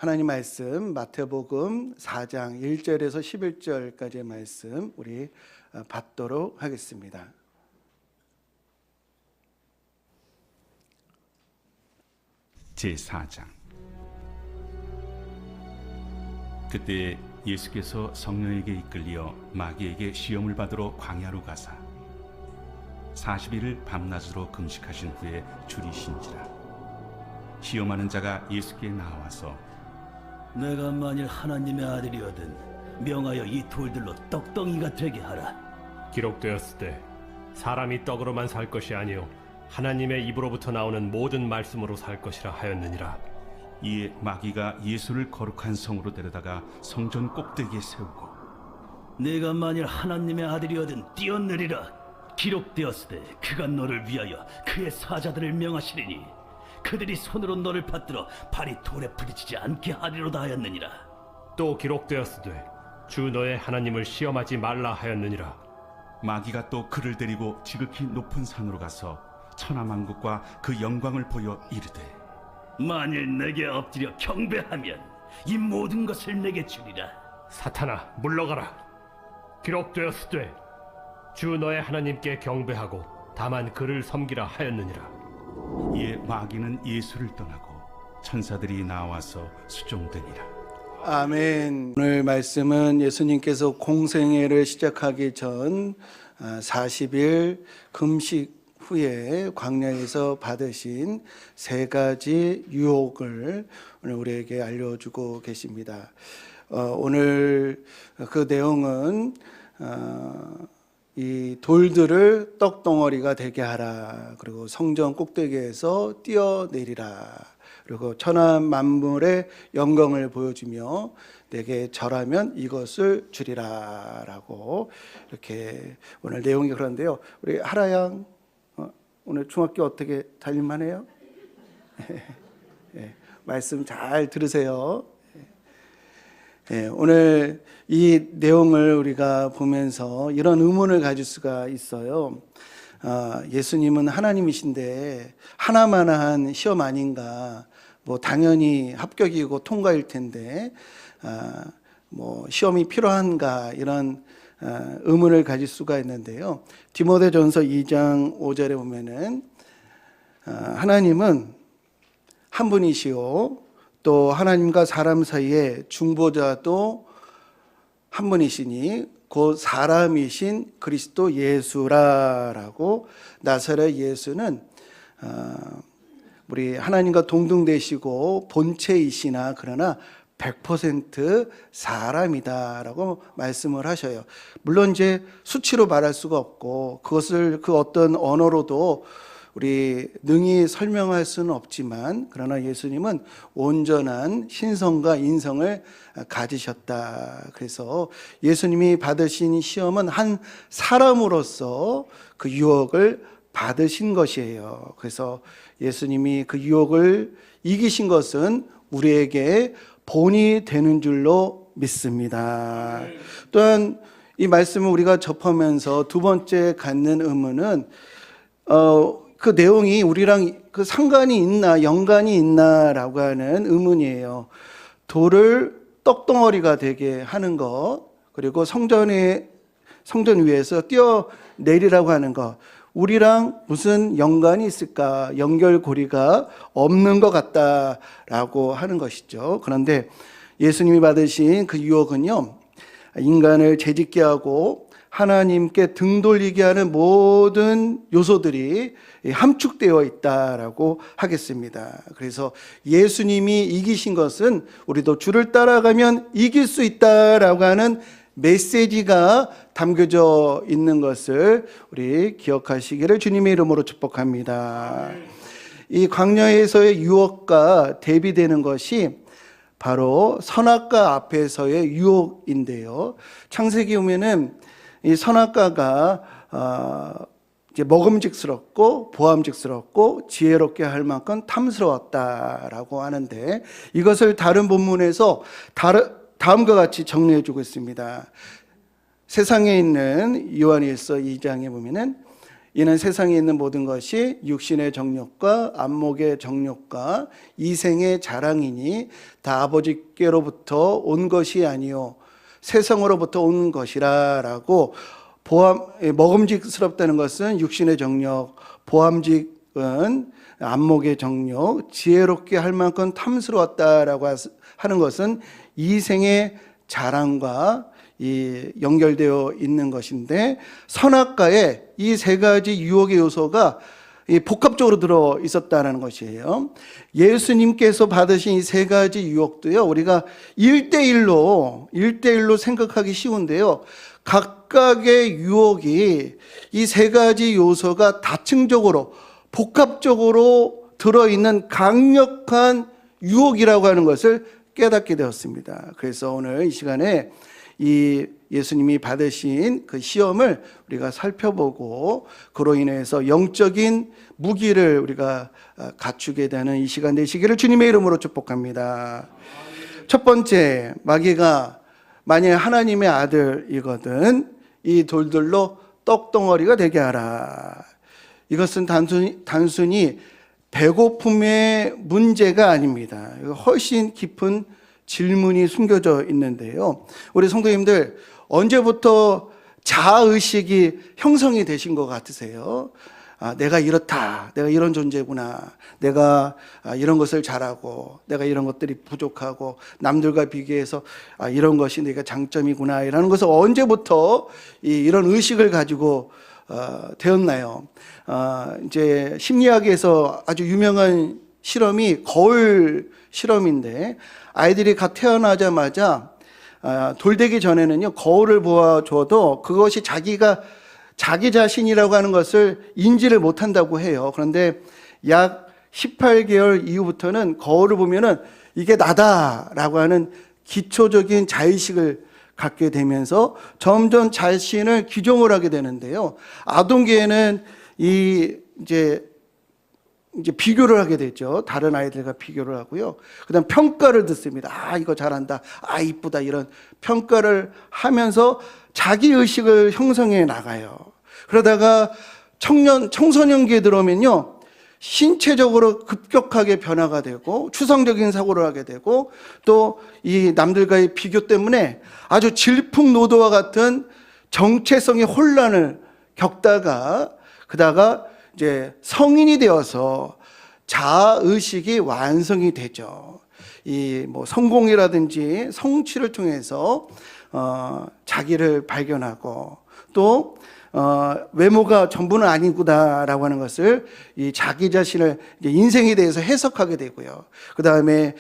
하나님 말씀 마태복음 4장 1절에서 11절까지의 말씀 우리 받도록 하겠습니다. 제4장. 그때 예수께서 성령에게 이끌려 마귀에게 시험을 받으러 광야로 가사 40일을 밤낮으로 금식하신 후에 줄이신지라. 시험하는 자가 예수께 나와서 내가 만일 하나님의 아들이거든 명하여 이 돌들로 떡덩이가 되게 하라. 기록되었을 때 사람이 떡으로만 살 것이 아니요 하나님의 입으로부터 나오는 모든 말씀으로 살 것이라 하였느니라. 이에 마귀가 예수를 거룩한 성으로 데려다가 성전 꼭대기에 세우고 내가 만일 하나님의 아들이거든 뛰어내리라. 기록되었을 때 그가 너를 위하여 그의 사자들을 명하시리니 그들이 손으로 너를 받들어 발이 돌에 부딪히지 않게 하리로다 하였느니라. 또 기록되었으되 주 너의 하나님을 시험하지 말라 하였느니라. 마귀가 또 그를 데리고 지극히 높은 산으로 가서 천하만국과 그 영광을 보여 이르되 만일 내게 엎드려 경배하면 이 모든 것을 내게 주리라. 사탄아 물러가라. 기록되었으되 주 너의 하나님께 경배하고 다만 그를 섬기라 하였느니라. 이에 마귀는 예수를 떠나고 천사들이 나와서 수종되니라. 아멘. 오늘 말씀은 예수님께서 공생애를 시작하기 전 40일 금식 후에 광야에서 받으신 세 가지 유혹을 오늘 우리에게 알려주고 계십니다. 오늘 그 내용은 이 돌들을 떡덩어리가 되게 하라. 그리고 성전 꼭대기에서 뛰어내리라. 그리고 천하 만물의 영광을 보여주며 내게 절하면 이것을 주리라 라고 이렇게 오늘 내용이 그런데요. 우리 하라양 오늘 중학교 어떻게 다닐만해요? 네, 말씀 잘 들으세요. 네, 오늘 이 내용을 우리가 보면서 이런 의문을 가질 수가 있어요. 예수님은 하나님이신데 하나만한 시험 아닌가? 뭐 당연히 합격이고 통과일 텐데 뭐 시험이 필요한가? 이런 의문을 가질 수가 있는데요. 디모데전서 2장 5절에 보면은 하나님은 한 분이시오. 또 하나님과 사람 사이에 중보자도 한 분이시니 곧 사람이신 그리스도 예수라라고 나사렛 예수는 우리 하나님과 동등되시고 본체이시나 그러나 100% 사람이다라고 말씀을 하셔요. 물론 이제 수치로 말할 수가 없고 그것을 그 어떤 언어로도 우리 능히 설명할 수는 없지만 그러나 예수님은 온전한 신성과 인성을 가지셨다. 그래서 예수님이 받으신 시험은 한 사람으로서 그 유혹을 받으신 것이에요. 그래서 예수님이 그 유혹을 이기신 것은 우리에게 본이 되는 줄로 믿습니다. 또한 이 말씀을 우리가 접하면서 두 번째 갖는 의문은 그 내용이 우리랑 그 상관이 있나 연관이 있나라고 하는 의문이에요. 돌을 떡덩어리가 되게 하는 것, 그리고 성전 위에서 뛰어내리라고 하는 것, 우리랑 무슨 연관이 있을까? 연결고리가 없는 것 같다라고 하는 것이죠. 그런데 예수님이 받으신 그 유혹은요, 인간을 죄짓게 하고 하나님께 등 돌리게 하는 모든 요소들이 함축되어 있다라고 하겠습니다. 그래서 예수님이 이기신 것은 우리도 주를 따라가면 이길 수 있다라고 하는 메시지가 담겨져 있는 것을 우리 기억하시기를 주님의 이름으로 축복합니다. 이 광야에서의 유혹과 대비되는 것이 바로 선악과 앞에서의 유혹인데요. 창세기 보면은 이 선악과가 이제 먹음직스럽고 보암직스럽고 지혜롭게 할 만큼 탐스러웠다라고 하는데 이것을 다른 본문에서 다음과 같이 정리해 주고 있습니다. 세상에 있는 요한일서 2장에 보면은 이는 세상에 있는 모든 것이 육신의 정욕과 안목의 정욕과 이생의 자랑이니 다 아버지께로부터 온 것이 아니요 세상으로부터 온 것이라라고 먹음직스럽다는 것은 육신의 정욕, 보암직은 안목의 정욕, 지혜롭게 할 만큼 탐스러웠다라고 하는 것은 이생의 자랑과 연결되어 있는 것인데, 선악과에 이 세 가지 유혹의 요소가 복합적으로 들어 있었다는 것이에요. 예수님께서 받으신 이 세 가지 유혹도요, 우리가 1대1로 생각하기 쉬운데요, 각각의 유혹이 이 세 가지 요소가 다층적으로 복합적으로 들어있는 강력한 유혹이라고 하는 것을 깨닫게 되었습니다. 그래서 오늘 이 시간에 이 예수님이 받으신 그 시험을 우리가 살펴보고 그로 인해서 영적인 무기를 우리가 갖추게 되는 이 시간 되시기를 주님의 이름으로 축복합니다. 첫 번째, 마귀가 만약 하나님의 아들이거든 이 돌들로 떡덩어리가 되게 하라. 이것은 단순히 배고픔의 문제가 아닙니다. 훨씬 깊은 질문이 숨겨져 있는데요. 우리 성도님들, 언제부터 자아의식이 형성이 되신 것 같으세요? 내가 이렇다, 내가 이런 존재구나, 내가 이런 것을 잘하고, 내가 이런 것들이 부족하고, 남들과 비교해서 이런 것이 내가 장점이구나, 이라는 것을 언제부터 이런 의식을 가지고 되었나요? 이제 심리학에서 아주 유명한 실험이 거울 실험인데, 아이들이 갓 태어나자마자 돌되기 전에는요, 거울을 보아줘도 그것이 자기 자신이라고 하는 것을 인지를 못한다고 해요. 그런데 약 18개월 이후부터는 거울을 보면은 이게 나다라고 하는 기초적인 자의식을 갖게 되면서 점점 자신을 규정을 하게 되는데요. 아동기에는 이제 비교를 하게 되죠. 다른 아이들과 비교를 하고요. 그다음 평가를 듣습니다. 이거 잘한다. 이쁘다. 이런 평가를 하면서 자기 의식을 형성해 나가요. 그러다가 청소년기에 들어오면요, 신체적으로 급격하게 변화가 되고 추상적인 사고를 하게 되고 또 이 남들과의 비교 때문에 아주 질풍노도와 같은 정체성의 혼란을 겪다가 그다가 이제 성인이 되어서 자아의식이 완성이 되죠. 성공이라든지 성취를 통해서 자기를 발견하고 또 외모가 전부는 아니구나라고 하는 것을 이 자기 자신을 이제 인생에 대해서 해석하게 되고요. 그 다음에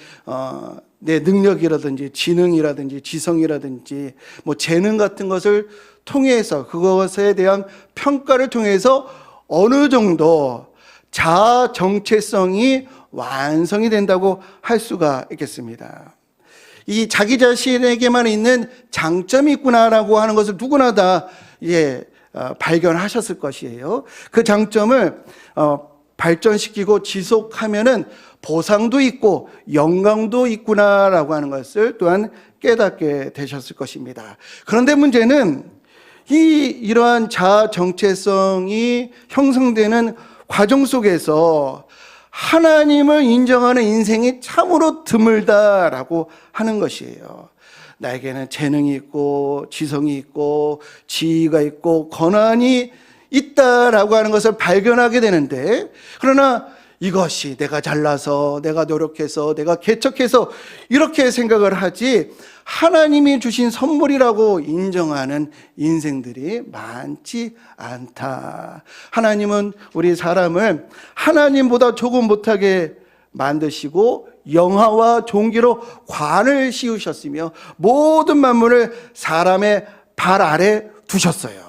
내 능력이라든지 지능이라든지 지성이라든지 재능 같은 것을 통해서 그것에 대한 평가를 통해서 어느 정도 자아 정체성이 완성이 된다고 할 수가 있겠습니다. 이 자기 자신에게만 있는 장점이 있구나라고 하는 것을 누구나 다 발견하셨을 것이에요. 그 장점을 발전시키고 지속하면은 보상도 있고 영광도 있구나라고 하는 것을 또한 깨닫게 되셨을 것입니다. 그런데 문제는 이러한 자아 정체성이 형성되는 과정 속에서 하나님을 인정하는 인생이 참으로 드물다라고 하는 것이에요. 나에게는 재능이 있고 지성이 있고 지위가 있고 권한이 있다라고 하는 것을 발견하게 되는데, 그러나 이것이 내가 잘나서 내가 노력해서 내가 개척해서 이렇게 생각을 하지 하나님이 주신 선물이라고 인정하는 인생들이 많지 않다. 하나님은 우리 사람을 하나님보다 조금 못하게 만드시고 영화와 종기로 관을 씌우셨으며 모든 만물을 사람의 발 아래 두셨어요.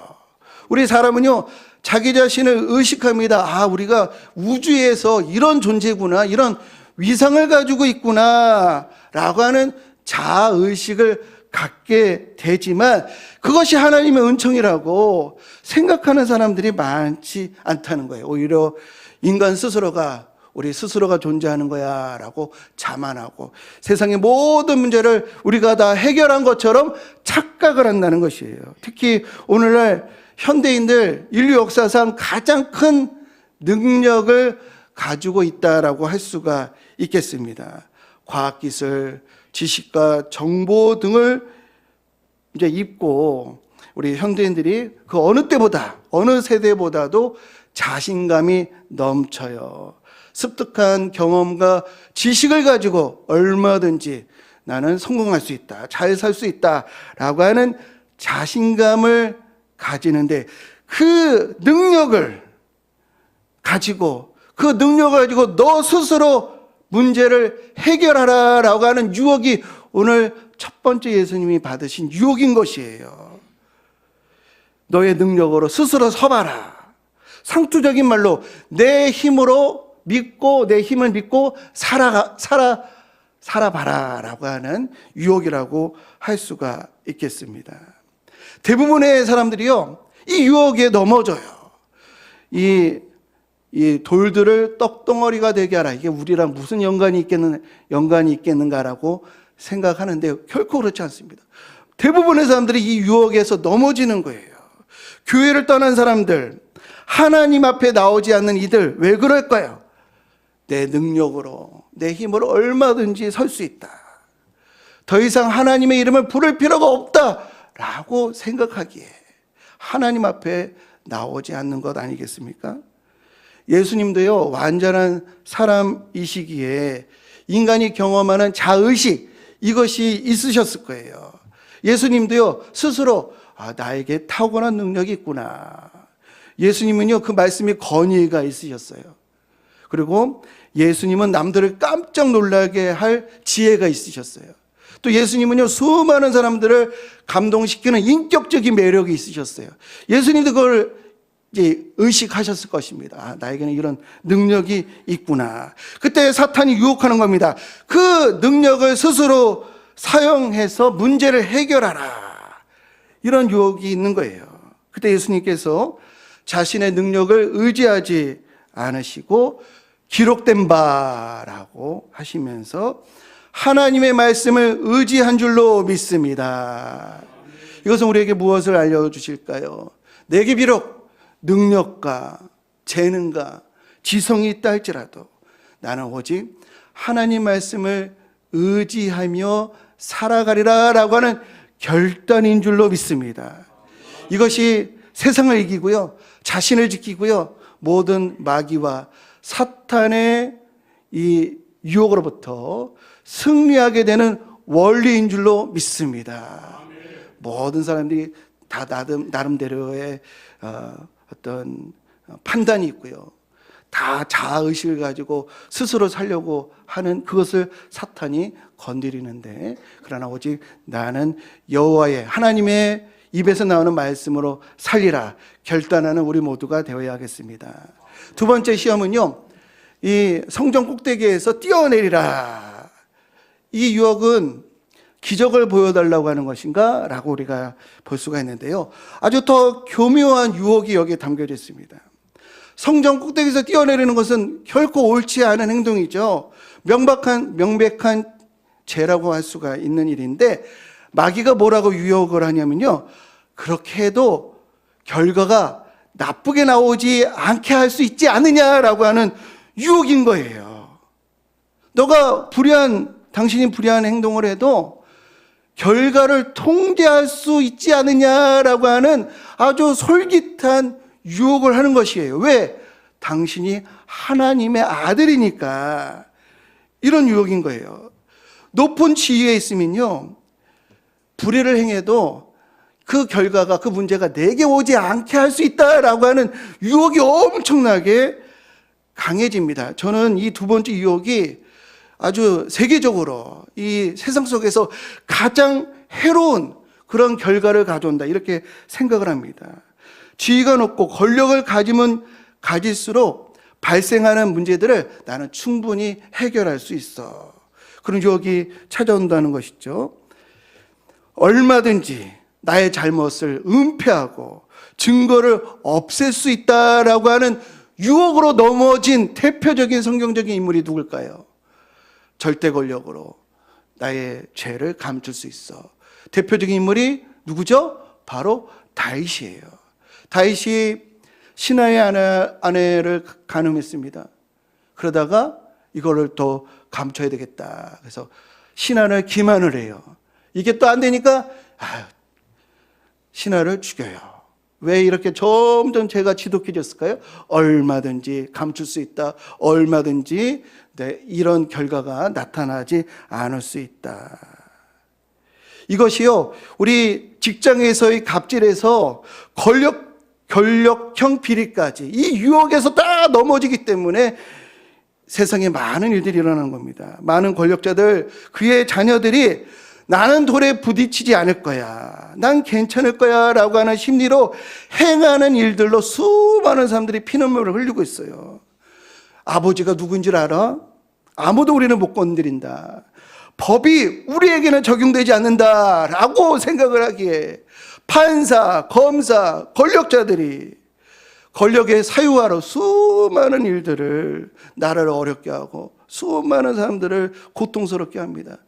우리 사람은요, 자기 자신을 의식합니다. 우리가 우주에서 이런 존재구나, 이런 위상을 가지고 있구나 라고 하는 자아의식을 갖게 되지만 그것이 하나님의 은총이라고 생각하는 사람들이 많지 않다는 거예요. 오히려 인간 스스로가 우리 스스로가 존재하는 거야 라고 자만하고 세상의 모든 문제를 우리가 다 해결한 것처럼 착각을 한다는 것이에요. 특히 오늘날 현대인들 인류 역사상 가장 큰 능력을 가지고 있다라고 할 수가 있겠습니다. 과학기술, 지식과 정보 등을 이제 입고 우리 현대인들이 그 어느 때보다, 어느 세대보다도 자신감이 넘쳐요. 습득한 경험과 지식을 가지고 얼마든지 나는 성공할 수 있다, 잘 살 수 있다라고 하는 자신감을 가지는데 그 능력을 가지고 너 스스로 문제를 해결하라라고 하는 유혹이 오늘 첫 번째 예수님이 받으신 유혹인 것이에요. 너의 능력으로 스스로 서봐라. 상투적인 말로 내 힘을 믿고 살아봐라 라고 하는 유혹이라고 할 수가 있겠습니다. 대부분의 사람들이요, 이 유혹에 넘어져요. 이 돌들을 떡덩어리가 되게 하라. 이게 우리랑 무슨 연관이 있겠는가라고 생각하는데 결코 그렇지 않습니다. 대부분의 사람들이 이 유혹에서 넘어지는 거예요. 교회를 떠난 사람들, 하나님 앞에 나오지 않는 이들, 왜 그럴까요? 내 능력으로, 내 힘으로 얼마든지 설 수 있다. 더 이상 하나님의 이름을 부를 필요가 없다라고 생각하기에 하나님 앞에 나오지 않는 것 아니겠습니까? 예수님도요, 완전한 사람이시기에 인간이 경험하는 자의식, 이것이 있으셨을 거예요. 예수님도요, 스스로 나에게 타고난 능력이 있구나. 예수님은요, 그 말씀에 건의가 있으셨어요. 그리고 예수님은 남들을 깜짝 놀라게 할 지혜가 있으셨어요. 또 예수님은요, 수많은 사람들을 감동시키는 인격적인 매력이 있으셨어요. 예수님도 그걸 이제 의식하셨을 것입니다. 나에게는 이런 능력이 있구나. 그때 사탄이 유혹하는 겁니다. 그 능력을 스스로 사용해서 문제를 해결하라. 이런 유혹이 있는 거예요. 그때 예수님께서 자신의 능력을 의지하지 않으시고 기록된 바라고 하시면서 하나님의 말씀을 의지한 줄로 믿습니다. 이것은 우리에게 무엇을 알려주실까요? 내게 비록 능력과 재능과 지성이 있다 할지라도 나는 오직 하나님 말씀을 의지하며 살아가리라 라고 하는 결단인 줄로 믿습니다. 이것이 세상을 이기고요, 자신을 지키고요, 모든 마귀와 사탄의 이 유혹으로부터 승리하게 되는 원리인 줄로 믿습니다. 모든 사람들이 다 나름대로의 어떤 판단이 있고요, 다 자아의식을 가지고 스스로 살려고 하는 그것을 사탄이 건드리는데, 그러나 오직 나는 여호와의 하나님의 입에서 나오는 말씀으로 살리라 결단하는 우리 모두가 되어야 하겠습니다. 두 번째 시험은요, 이 성전 꼭대기에서 뛰어내리라. 이 유혹은 기적을 보여달라고 하는 것인가? 라고 우리가 볼 수가 있는데요, 아주 더 교묘한 유혹이 여기에 담겨져 있습니다. 성전 꼭대기에서 뛰어내리는 것은 결코 옳지 않은 행동이죠. 명백한 죄라고 할 수가 있는 일인데, 마귀가 뭐라고 유혹을 하냐면요, 그렇게 해도 결과가 나쁘게 나오지 않게 할 수 있지 않느냐라고 하는 유혹인 거예요. 당신이 불의한 행동을 해도 결과를 통제할 수 있지 않느냐라고 하는 아주 솔깃한 유혹을 하는 것이에요. 왜? 당신이 하나님의 아들이니까. 이런 유혹인 거예요. 높은 지위에 있으면요, 불의를 행해도 그 결과가, 그 문제가 내게 오지 않게 할 수 있다라고 하는 유혹이 엄청나게 강해집니다. 저는 이 두 번째 유혹이 아주 세계적으로 이 세상 속에서 가장 해로운 그런 결과를 가져온다, 이렇게 생각을 합니다. 지위가 높고 권력을 가지면 가질수록 발생하는 문제들을 나는 충분히 해결할 수 있어. 그런 유혹이 찾아온다는 것이죠. 얼마든지 나의 잘못을 은폐하고 증거를 없앨 수 있다라고 하는 유혹으로 넘어진 대표적인 성경적인 인물이 누굴까요? 절대 권력으로 나의 죄를 감출 수 있어. 대표적인 인물이 누구죠? 바로 다윗이에요. 다윗이 신하의 아내를 간음했습니다. 그러다가 이거를 또 감춰야 되겠다. 그래서 신하를 기만을 해요. 이게 또 안 되니까 신하를 죽여요. 왜 이렇게 점점 죄가 지독해졌을까요? 얼마든지 감출 수 있다. 얼마든지 이런 결과가 나타나지 않을 수 있다. 이것이요, 우리 직장에서의 갑질에서 권력형 비리까지 이 유혹에서 다 넘어지기 때문에 세상에 많은 일들이 일어나는 겁니다. 많은 권력자들, 그의 자녀들이 나는 돌에 부딪히지 않을 거야, 난 괜찮을 거야 라고 하는 심리로 행하는 일들로 수많은 사람들이 피눈물을 흘리고 있어요. 아버지가 누구인 줄 알아? 아무도 우리는 못 건드린다. 법이 우리에게는 적용되지 않는다라고 생각을 하기에 판사, 검사, 권력자들이 권력의 사유화로 수많은 일들을 나라를 어렵게 하고 수많은 사람들을 고통스럽게 합니다.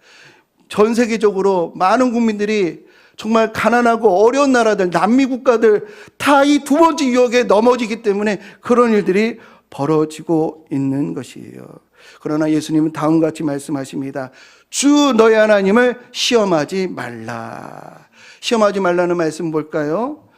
전 세계적으로 많은 국민들이 정말 가난하고 어려운 나라들, 남미 국가들 다 이 두 번째 유혹에 넘어지기 때문에 그런 일들이 벌어지고 있는 것이에요. 그러나 예수님은 다음과 같이 말씀하십니다. 주 너희 하나님을 시험하지 말라. 시험하지 말라는 말씀은 뭘까요?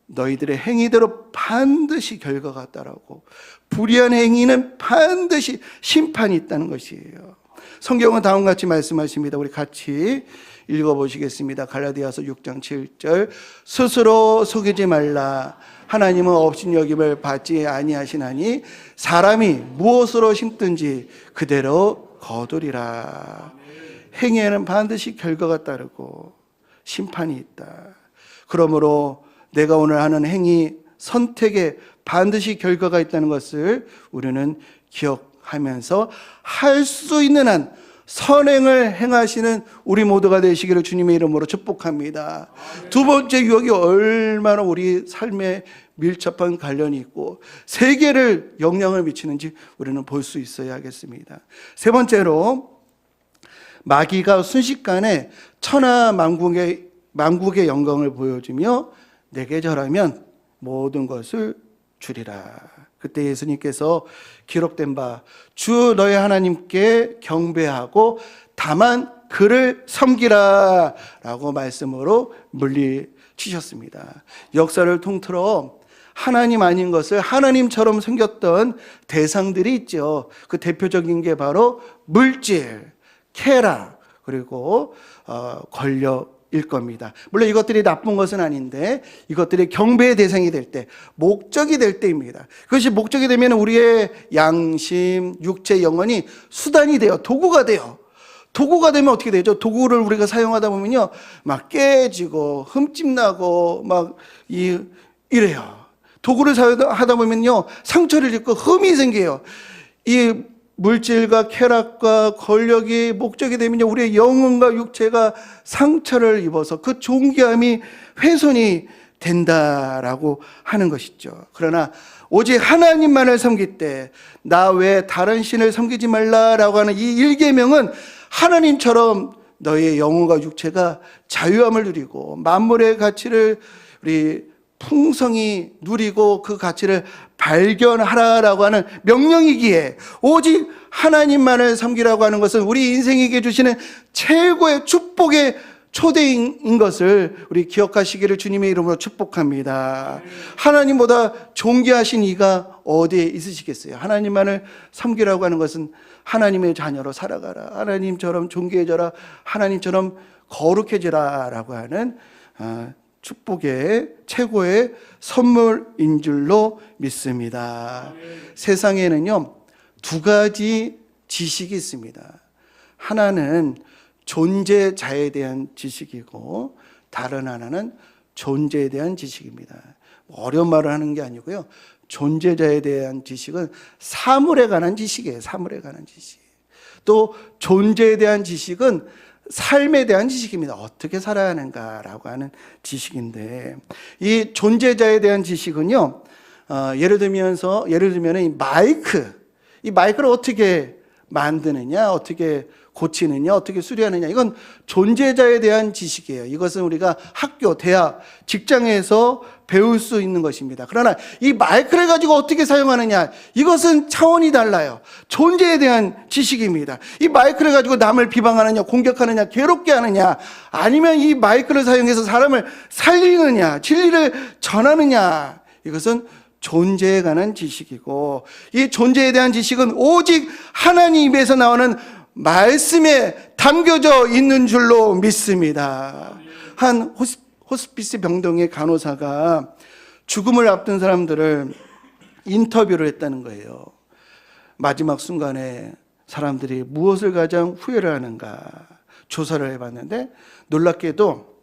너희들의 행위대로 반드시 결과가 따르고 불의한 행위는 반드시 심판이 있다는 것이에요. 성경은 다음과 같이 말씀하십니다. 우리 같이 읽어보시겠습니다. 갈라디아서 6장 7절. 스스로 속이지 말라. 하나님은 업신여김을 받지 아니하시나니 사람이 무엇으로 심든지 그대로 거두리라. 행위에는 반드시 결과가 따르고 심판이 있다. 그러므로 내가 오늘 하는 행위, 선택에 반드시 결과가 있다는 것을 우리는 기억하면서 할 수 있는 한 선행을 행하시는 우리 모두가 되시기를 주님의 이름으로 축복합니다. 두 번째 유혹이 얼마나 우리 삶에 밀접한 관련이 있고 세계를 영향을 미치는지 우리는 볼 수 있어야 하겠습니다. 세 번째로, 마귀가 순식간에 천하만국의 영광을 보여주며 내게 절하면 모든 것을 주리라. 그때 예수님께서 기록된 바 주 너희 하나님께 경배하고 다만 그를 섬기라 라고 말씀으로 물리치셨습니다. 역사를 통틀어 하나님 아닌 것을 하나님처럼 섬겼던 대상들이 있죠. 그 대표적인 게 바로 물질, 쾌락, 그리고 권력일 겁니다. 물론 이것들이 나쁜 것은 아닌데 이것들이 경배의 대상이 될 때, 목적이 될 때입니다. 그것이 목적이 되면 우리의 양심, 육체, 영혼이 수단이 돼요. 도구가 돼요. 도구가 되면 어떻게 되죠? 도구를 우리가 사용하다 보면요, 막 깨지고 흠집나고 막 이래요. 도구를 사용하다 보면요, 상처를 입고 흠이 생겨요. 이 물질과 쾌락과 권력이 목적이 되면요, 우리의 영혼과 육체가 상처를 입어서 그 존귀함이 훼손이 된다라고 하는 것이죠. 그러나 오직 하나님만을 섬길 때 나 외에 다른 신을 섬기지 말라라고 하는 이 일계명은 하나님처럼 너희의 영혼과 육체가 자유함을 누리고 만물의 가치를 우리 풍성히 누리고 그 가치를 발견하라라고 하는 명령이기에 오직 하나님만을 섬기라고 하는 것은 우리 인생에게 주시는 최고의 축복의 초대인 것을 우리 기억하시기를 주님의 이름으로 축복합니다. 하나님보다 존귀하신 이가 어디에 있으시겠어요? 하나님만을 섬기라고 하는 것은 하나님의 자녀로 살아가라, 하나님처럼 존귀해져라, 하나님처럼 거룩해지라 라고 하는 축복의 최고의 선물인 줄로 믿습니다. 세상에는요, 두 가지 지식이 있습니다. 하나는 존재자에 대한 지식이고 다른 하나는 존재에 대한 지식입니다. 어려운 말을 하는 게 아니고요, 존재자에 대한 지식은 사물에 관한 지식이에요. 사물에 관한 지식. 또 존재에 대한 지식은 삶에 대한 지식입니다. 어떻게 살아야 하는가라고 하는 지식인데, 이 존재자에 대한 지식은요, 예를 들면 이 마이크를 어떻게 만드느냐, 어떻게 고치느냐, 어떻게 수리하느냐, 이건 존재자에 대한 지식이에요. 이것은 우리가 학교, 대학, 직장에서 배울 수 있는 것입니다. 그러나 이 마이크를 가지고 어떻게 사용하느냐, 이것은 차원이 달라요. 존재에 대한 지식입니다. 이 마이크를 가지고 남을 비방하느냐, 공격하느냐, 괴롭게 하느냐, 아니면 이 마이크를 사용해서 사람을 살리느냐, 진리를 전하느냐, 이것은 존재에 관한 지식이고, 이 존재에 대한 지식은 오직 하나님 입에서 나오는 말씀에 담겨져 있는 줄로 믿습니다. 한 호스피스 병동의 간호사가 죽음을 앞둔 사람들을 인터뷰를 했다는 거예요. 마지막 순간에 사람들이 무엇을 가장 후회를 하는가 조사를 해봤는데, 놀랍게도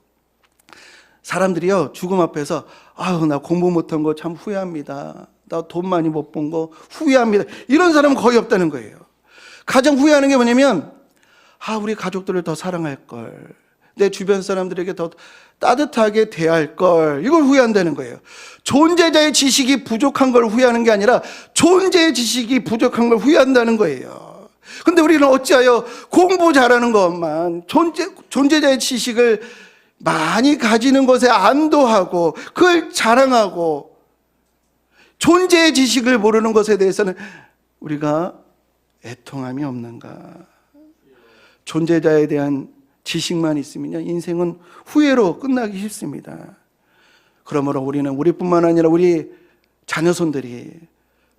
사람들이요, 죽음 앞에서 아유, 나 공부 못한 거 참 후회합니다. 나 돈 많이 못 번 거 후회합니다. 이런 사람은 거의 없다는 거예요. 가장 후회하는 게 뭐냐면, 우리 가족들을 더 사랑할 걸, 내 주변 사람들에게 더 따뜻하게 대할 걸, 이걸 후회한다는 거예요. 존재자의 지식이 부족한 걸 후회하는 게 아니라 존재의 지식이 부족한 걸 후회한다는 거예요. 근데 우리는 어찌하여 공부 잘하는 것만, 존재자의 지식을 많이 가지는 것에 안도하고 그걸 자랑하고, 존재의 지식을 모르는 것에 대해서는 우리가 애통함이 없는가? 존재자에 대한 지식만 있으면요, 인생은 후회로 끝나기 쉽습니다. 그러므로 우리는 우리뿐만 아니라 우리 자녀손들이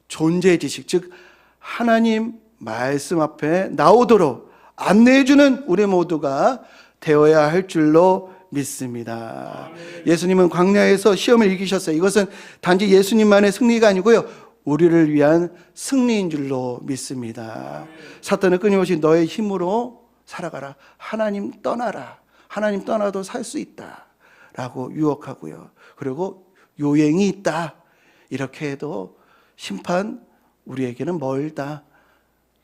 존재의 지식, 즉 하나님 말씀 앞에 나오도록 안내해주는 우리 모두가 되어야 할 줄로 믿습니다. 예수님은 광야에서 시험을 이기셨어요. 이것은 단지 예수님만의 승리가 아니고요, 우리를 위한 승리인 줄로 믿습니다. 사탄은 끊임없이 너의 힘으로 살아가라, 하나님 떠나라, 하나님 떠나도 살 수 있다 라고 유혹하고요, 그리고 요행이 있다, 이렇게 해도 심판 우리에게는 멀다,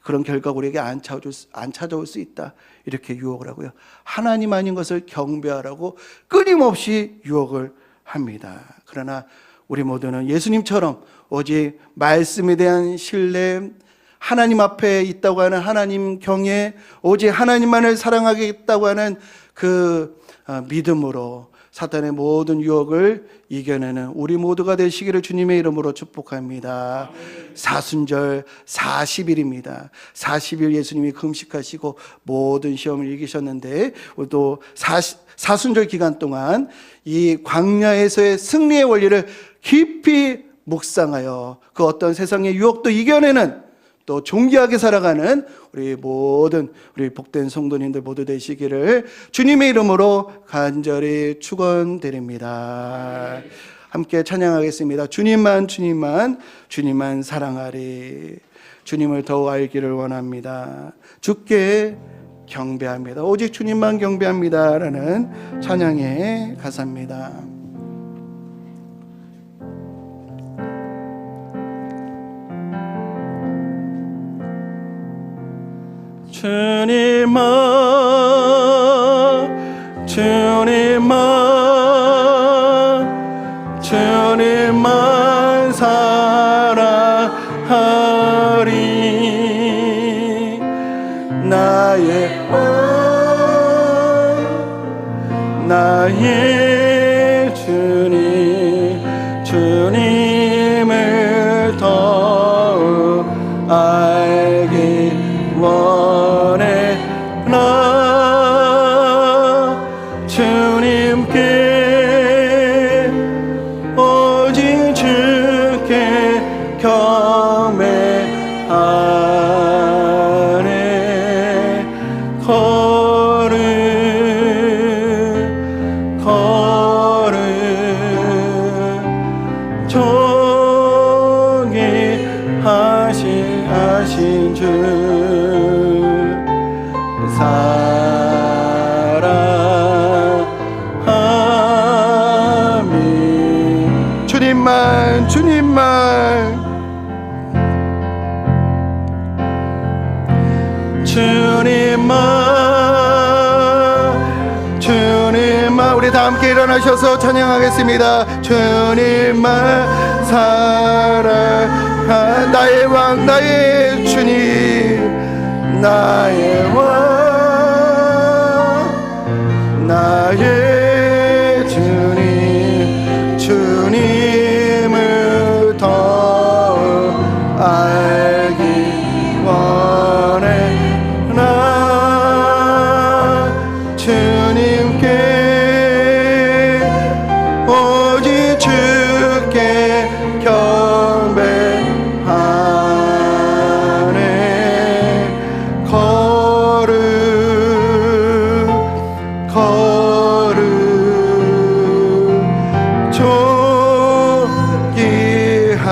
그런 결과가 우리에게 안 찾아올 수 있다, 이렇게 유혹을 하고요, 하나님 아닌 것을 경배하라고 끊임없이 유혹을 합니다. 그러나 우리 모두는 예수님처럼 오직 말씀에 대한 신뢰, 하나님 앞에 있다고 하는 하나님 경외, 오직 하나님만을 사랑하겠다고 하는 그 믿음으로 사탄의 모든 유혹을 이겨내는 우리 모두가 되시기를 주님의 이름으로 축복합니다. 사순절 40일입니다. 40일 예수님이 금식하시고 모든 시험을 이기셨는데, 또 사순절 기간 동안 이 광야에서의 승리의 원리를 깊이 묵상하여 그 어떤 세상의 유혹도 이겨내는, 또 존귀하게 살아가는 우리 복된 성도님들 모두 되시기를 주님의 이름으로 간절히 축원드립니다. 함께 찬양하겠습니다. 주님만 사랑하리. 주님을 더욱 알기를 원합니다. 주께 경배합니다. 오직 주님만 경배합니다 라는 찬양의 가사입니다. 주님만 사랑하리. 나의 주님을 더욱 알기 원해. 나 주님께 오직 주께 경배하네. 거룩 존귀하신 주 사랑하미. 주님만 우리 다 함께 일어나셔서 찬양하겠습니다. 주님만 사랑한 나의 왕 나의 주님, 나의 왕 나의 주님, 주님을 더 알기 원해. 나 주님께 오직 주께 경배하네. 거룩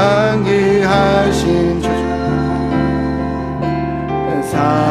존귀하신 주 사랑하니.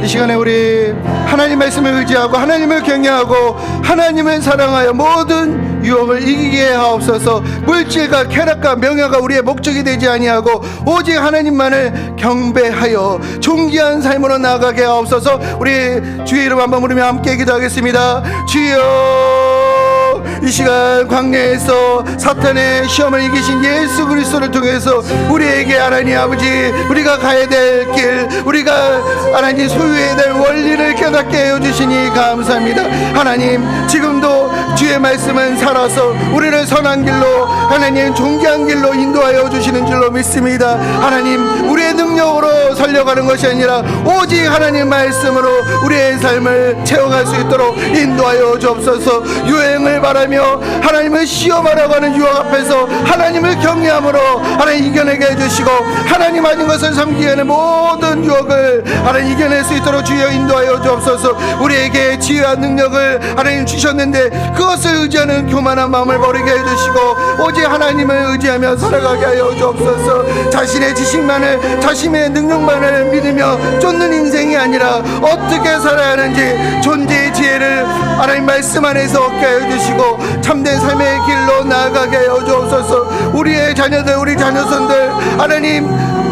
이 시간에 우리 하나님 말씀을 의지하고 하나님을 경외하고 하나님을 사랑하여 모든 유혹을 이기게 하옵소서. 물질과 쾌락과 명예가 우리의 목적이 되지 아니하고 오직 하나님만을 경배하여 존귀한 삶으로 나아가게 하옵소서. 우리 주의 이름 한번 부르며 함께 기도하겠습니다. 주여, 이 시간 광야에서 사탄의 시험을 이기신 예수 그리스도를 통해서 우리에게 하나님 아버지 우리가 가야 될 길, 우리가 하나님 소유해야 될 원리를 깨닫게 해주시니 감사합니다. 하나님, 지금도 주의 말씀은 살아서 우리를 선한 길로, 하나님 존귀한 길로 인도하여 주시는 줄로 믿습니다. 하나님, 우리의 능력으로 살려가는 것이 아니라 오직 하나님 말씀으로 우리의 삶을 채워갈 수 있도록 인도하여 주옵소서. 유행을 바라며 하나님을 시험하라고 하는 유혹 앞에서 하나님을 경외함으로 하나님 이겨내게 해주시고, 하나님 아닌 것을 섬기게 하는 모든 유혹을 하나님 이겨낼 수 있도록 주여 인도하여 주옵소서. 우리에게 지혜와 능력을 하나님 주셨는데 그것을 의지하는 교만한 마음을 버리게 해주시고 오직 하나님을 의지하며 살아가게 하여 주옵소서. 자신의 지식만을, 자신의 능력만을 믿으며 쫓는 인생이 아니라 어떻게 살아야 하는지 존재의 지혜를 하나님 말씀 안에서 얻게 해주시고 참된 삶의 길로 나아가게 하여 주옵소서. 우리의 자녀들, 우리 자녀손들 하나님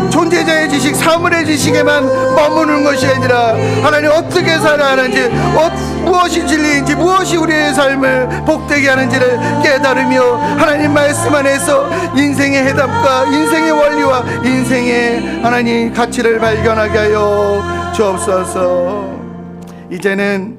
존재자의 지식, 사물의 지식에만 머무는 것이 아니라 하나님 어떻게 살아야 하는지, 무엇이 진리인지, 무엇이 우리의 삶을 복되게 하는지를 깨달으며 하나님 말씀 안에서 인생의 해답과 인생의 원리와 인생의 하나님 가치를 발견하게 하여 주옵소서. 이제는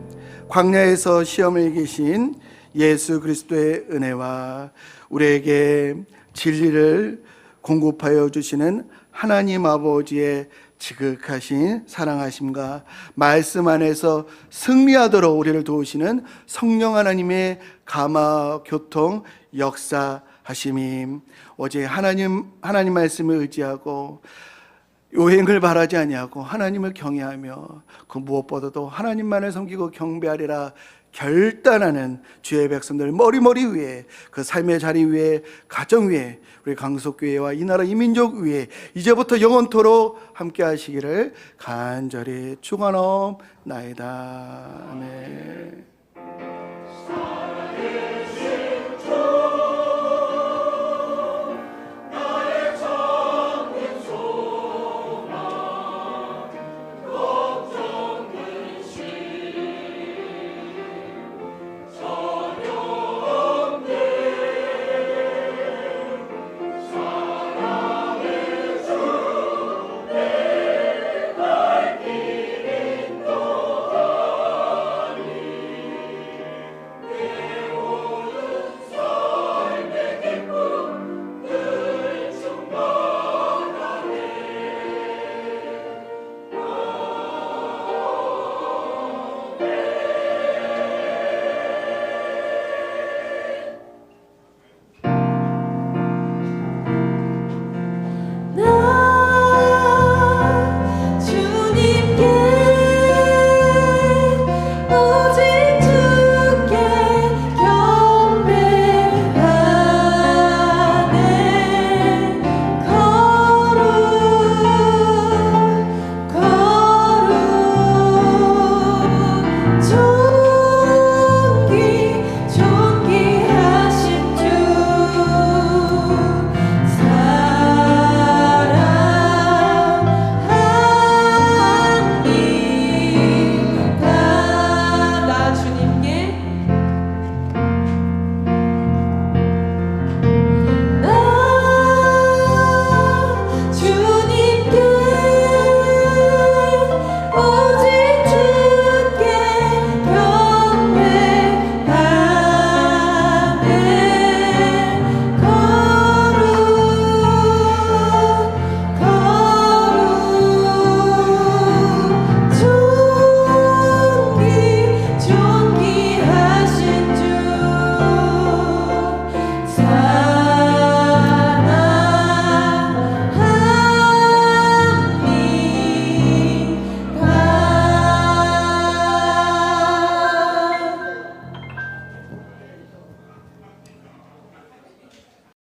광야에서 시험을 이기신 예수 그리스도의 은혜와 우리에게 진리를 공급하여 주시는 하나님 아버지의 지극하신 사랑하심과 말씀 안에서 승리하도록 우리를 도우시는 성령 하나님의 감화 교통 역사하심이, 어제 하나님 말씀을 의지하고 요행을 바라지 아니하고 하나님을 경외하며 그 무엇보다도 하나님만을 섬기고 경배하리라 결단하는 주의 백성들 머리머리 위에, 그 삶의 자리 위에, 가정 위에, 우리 강속교회와 이 나라 이민족 위에 이제부터 영원토록 함께 하시기를 간절히 축원하옵나이다. 아멘.